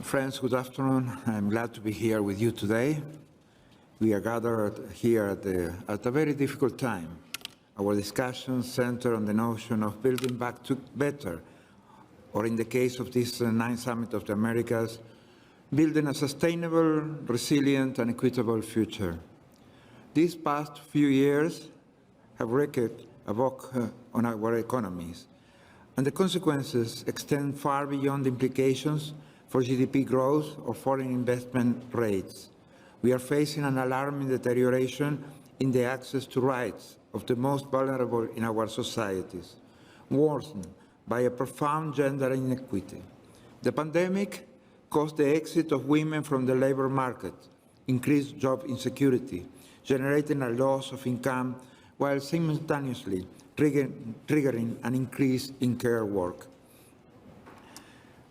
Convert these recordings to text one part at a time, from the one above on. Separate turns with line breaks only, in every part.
Friends, good afternoon. I'm glad to be here with you today. We are gathered here at a very difficult time. Our discussions center on the notion of building back to better, or in the case of this ninth Summit of the Americas, building a sustainable, resilient, and equitable future. These past few years have wreaked havoc on our economies, and the consequences extend far beyond the implications for GDP growth or foreign investment rates. We are facing an alarming deterioration in the access to rights of the most vulnerable in our societies, worsened by a profound gender inequity. The pandemic caused the exit of women from the labor market, increased job insecurity, generating a loss of income while simultaneously triggering an increase in care work.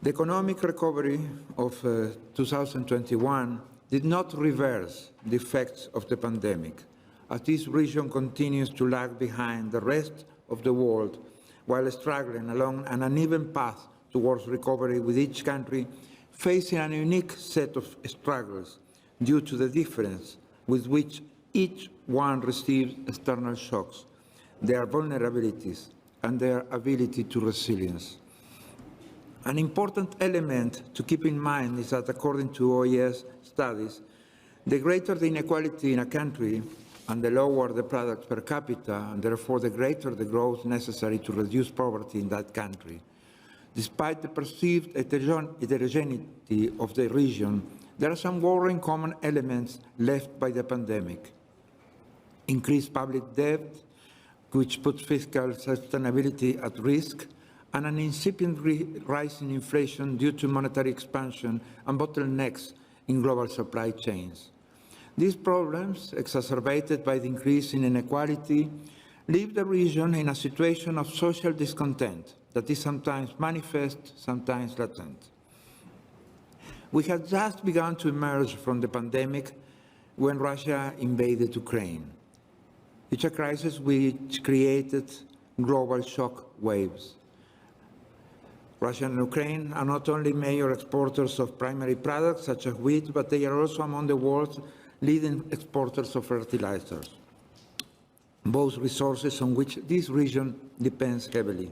The economic recovery of 2021 did not reverse the effects of the pandemic, as this region continues to lag behind the rest of the world while struggling along an uneven path towards recovery, with each country facing a unique set of struggles due to the difference with which each one receives external shocks, their vulnerabilities, and their ability to resilience. An important element to keep in mind is that, according to OES studies, the greater the inequality in a country and the lower the product per capita, and therefore the greater the growth necessary to reduce poverty in that country. Despite the perceived heterogeneity of the region, there are some worrying common elements left by the pandemic. Increased public debt, which puts fiscal sustainability at risk, and an incipient rise in inflation due to monetary expansion and bottlenecks in global supply chains. These problems, exacerbated by the increase in inequality, leave the region in a situation of social discontent that is sometimes manifest, sometimes latent. We had just begun to emerge from the pandemic when Russia invaded Ukraine. It's a crisis which created global shock waves. Russia and Ukraine are not only major exporters of primary products such as wheat, but they are also among the world's leading exporters of fertilizers, both resources on which this region depends heavily.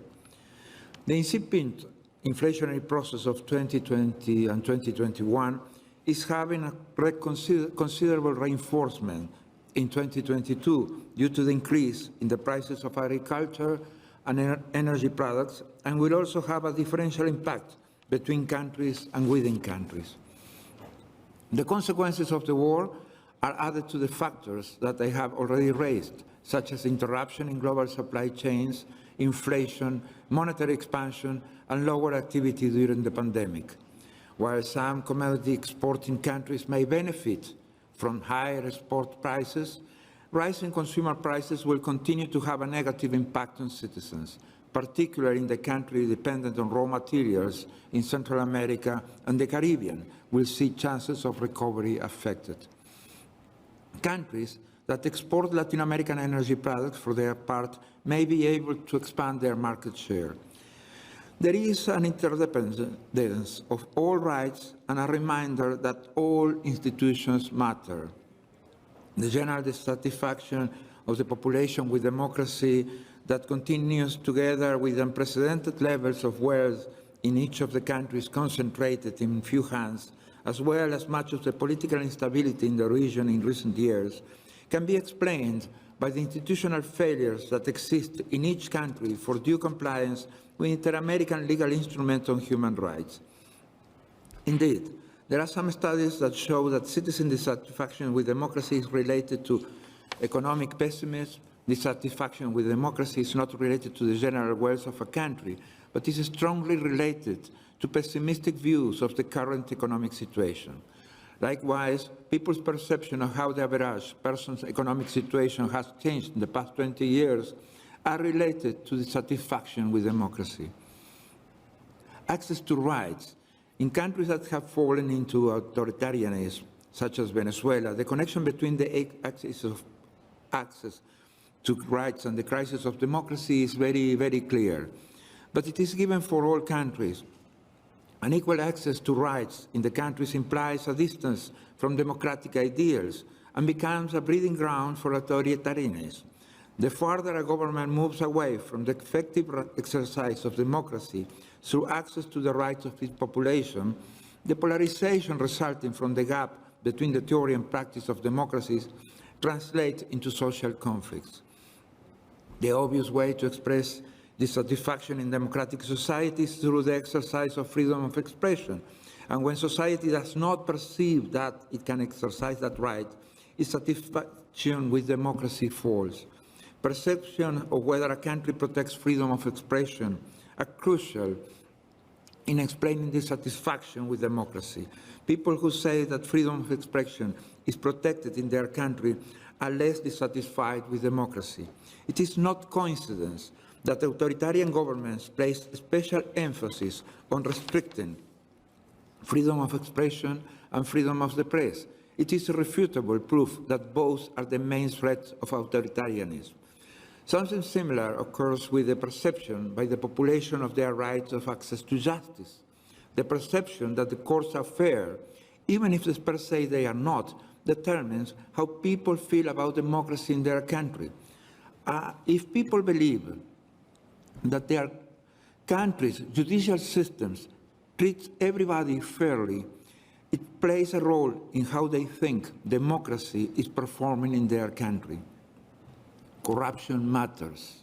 The incipient inflationary process of 2020 and 2021 is having a considerable reinforcement in 2022 due to the increase in the prices of agriculture and energy products, and will also have a differential impact between countries and within countries. The consequences of the war are added to the factors that I have already raised, such as interruption in global supply chains, inflation, monetary expansion, and lower activity during the pandemic. While some commodity exporting countries may benefit from higher export prices, rising consumer prices will continue to have a negative impact on citizens, particularly in the countries dependent on raw materials in Central America and the Caribbean will see chances of recovery affected. Countries that export Latin American energy products, for their part, may be able to expand their market share. There is an interdependence of all rights and a reminder that all institutions matter. The general dissatisfaction of the population with democracy that continues, together with unprecedented levels of wealth in each of the countries concentrated in few hands, as well as much of the political instability in the region in recent years, can be explained by the institutional failures that exist in each country for due compliance with inter-American legal instruments on human rights. Indeed, there are some studies that show that citizen dissatisfaction with democracy is related to economic pessimism. Dissatisfaction with democracy is not related to the general wealth of a country, but is strongly related to pessimistic views of the current economic situation. Likewise, people's perception of how the average person's economic situation has changed in the past 20 years are related to dissatisfaction with democracy. Access to rights. In countries that have fallen into authoritarianism, such as Venezuela, the connection between the access to rights and the crisis of democracy is very, very clear. But it is given for all countries. Unequal access to rights in the countries implies a distance from democratic ideals and becomes a breeding ground for authoritarianism. The further a government moves away from the effective exercise of democracy through access to the rights of its population, the polarization resulting from the gap between the theory and practice of democracies translates into social conflicts. The obvious way to express dissatisfaction in democratic societies through the exercise of freedom of expression. And when society does not perceive that it can exercise that right, its satisfaction with democracy falls. Perception of whether a country protects freedom of expression are crucial in explaining dissatisfaction with democracy. People who say that freedom of expression is protected in their country are less dissatisfied with democracy. It is not coincidence that authoritarian governments place special emphasis on restricting freedom of expression and freedom of the press. It is irrefutable proof that both are the main threats of authoritarianism. Something similar occurs with the perception by the population of their rights of access to justice. The perception that the courts are fair, even if per se they are not, determines how people feel about democracy in their country. If people believe that their country's judicial systems treats everybody fairly, it plays a role in how they think democracy is performing in their country. Corruption matters.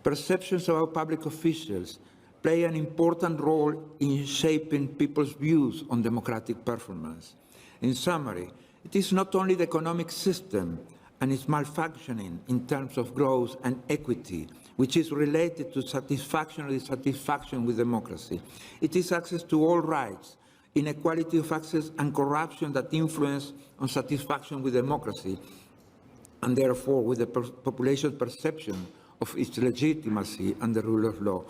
Perceptions about public officials play an important role in shaping people's views on democratic performance. In summary, it is not only the economic system and its malfunctioning in terms of growth and equity, which is related to satisfaction or dissatisfaction with democracy. It is access to all rights, inequality of access and corruption that influence on satisfaction with democracy, and therefore with the population's perception of its legitimacy and the rule of law.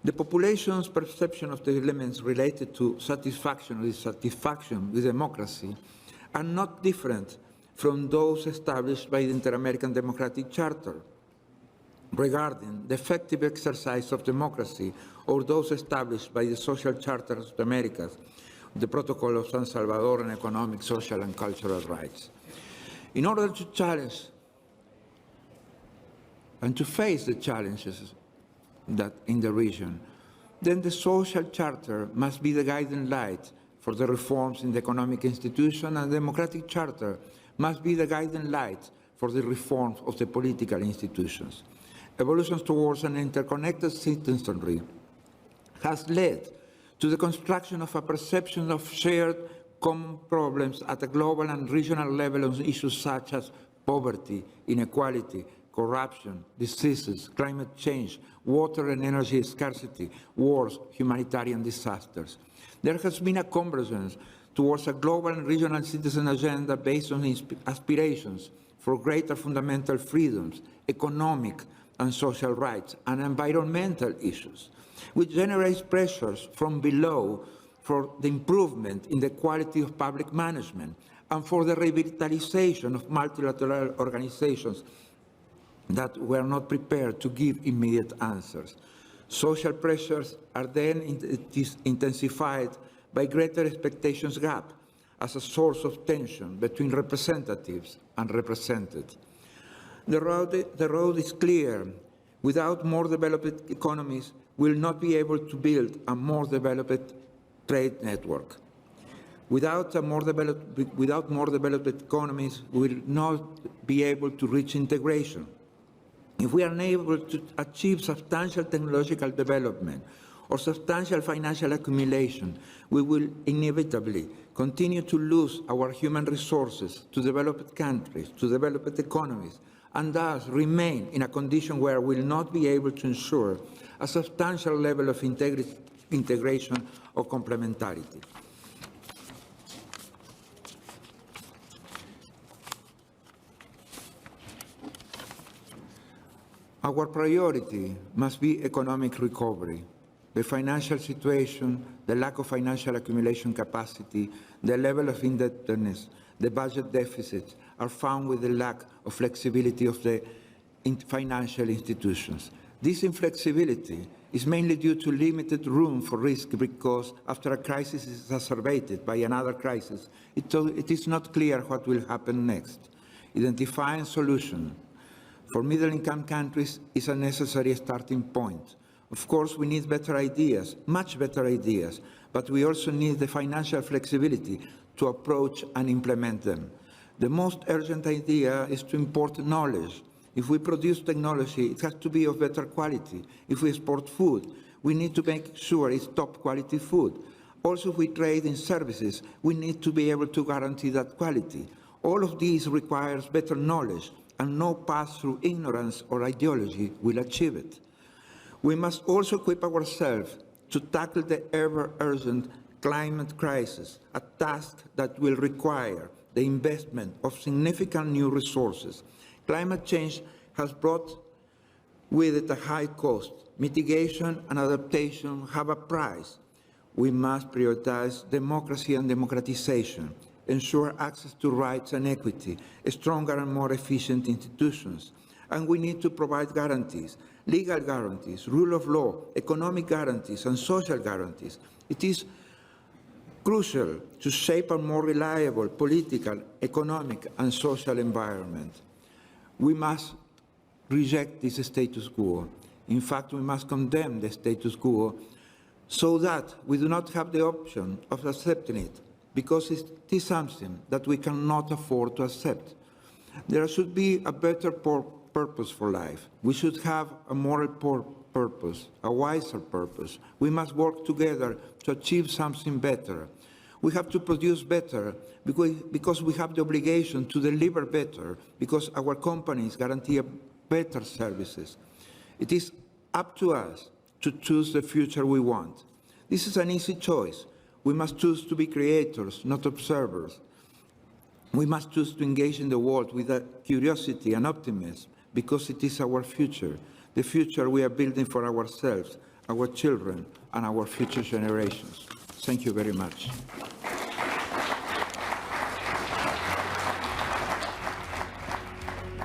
The population's perception of the elements related to satisfaction or dissatisfaction with democracy are not different from those established by the Inter-American Democratic Charter regarding the effective exercise of democracy, or those established by the Social Charter of the Americas, the Protocol of San Salvador on economic, social, and cultural rights. In order to challenge and to face the challenges that in the region, then the Social Charter must be the guiding light for the reforms in the economic institution, and the Democratic Charter must be the guiding light for the reforms of the political institutions. Evolutions towards an interconnected citizenry has led to the construction of a perception of shared common problems at a global and regional level on issues such as poverty, inequality, corruption, diseases, climate change, water and energy scarcity, wars, humanitarian disasters. There has been a convergence towards a global and regional citizen agenda based on aspirations for greater fundamental freedoms, economic and social rights, and environmental issues, which generates pressures from below for the improvement in the quality of public management and for the revitalization of multilateral organizations that were not prepared to give immediate answers. Social pressures are then intensified by greater expectations gap as a source of tension between representatives and represented. The road is clear. Without more developed economies, we will not be able to build a more developed trade network. Without more developed economies, we will not be able to reach integration. If we are unable to achieve substantial technological development or substantial financial accumulation, we will inevitably continue to lose our human resources to developed countries, to developed economies, and thus remain in a condition where we will not be able to ensure a substantial level of integration or complementarity. Our priority must be economic recovery. The financial situation, the lack of financial accumulation capacity, the level of indebtedness, the budget deficits are found with the lack of flexibility of the financial institutions. This inflexibility is mainly due to limited room for risk because after a crisis is exacerbated by another crisis, it is not clear what will happen next. Identifying solutions for middle-income countries is a necessary starting point. Of course, we need better ideas, much better ideas, but we also need the financial flexibility to approach and implement them. The most urgent idea is to import knowledge. If we produce technology, it has to be of better quality. If we export food, we need to make sure it's top quality food. Also, if we trade in services, we need to be able to guarantee that quality. All of these requires better knowledge, and no path through ignorance or ideology will achieve it. We must also equip ourselves to tackle the ever-urgent climate crisis, a task that will require the investment of significant new resources. Climate change has brought with it a high cost. Mitigation and adaptation have a price. We must prioritize democracy and democratization, ensure access to rights and equity, stronger and more efficient institutions. And we need to provide guarantees, legal guarantees, rule of law, economic guarantees, and social guarantees. It is crucial to shape a more reliable political, economic, and social environment. We must reject this status quo. In fact, we must condemn the status quo so that we do not have the option of accepting it, because it is something that we cannot afford to accept. There should be a better purpose for life. We should have a moral purpose, a wiser purpose. We must work together to achieve something better. We have to produce better because we have the obligation to deliver better, because our companies guarantee better services. It is up to us to choose the future we want. This is an easy choice. We must choose to be creators, not observers. We must choose to engage in the world with curiosity and optimism, because it is our future, the future we are building for ourselves, our children, and our future generations. Thank you very much.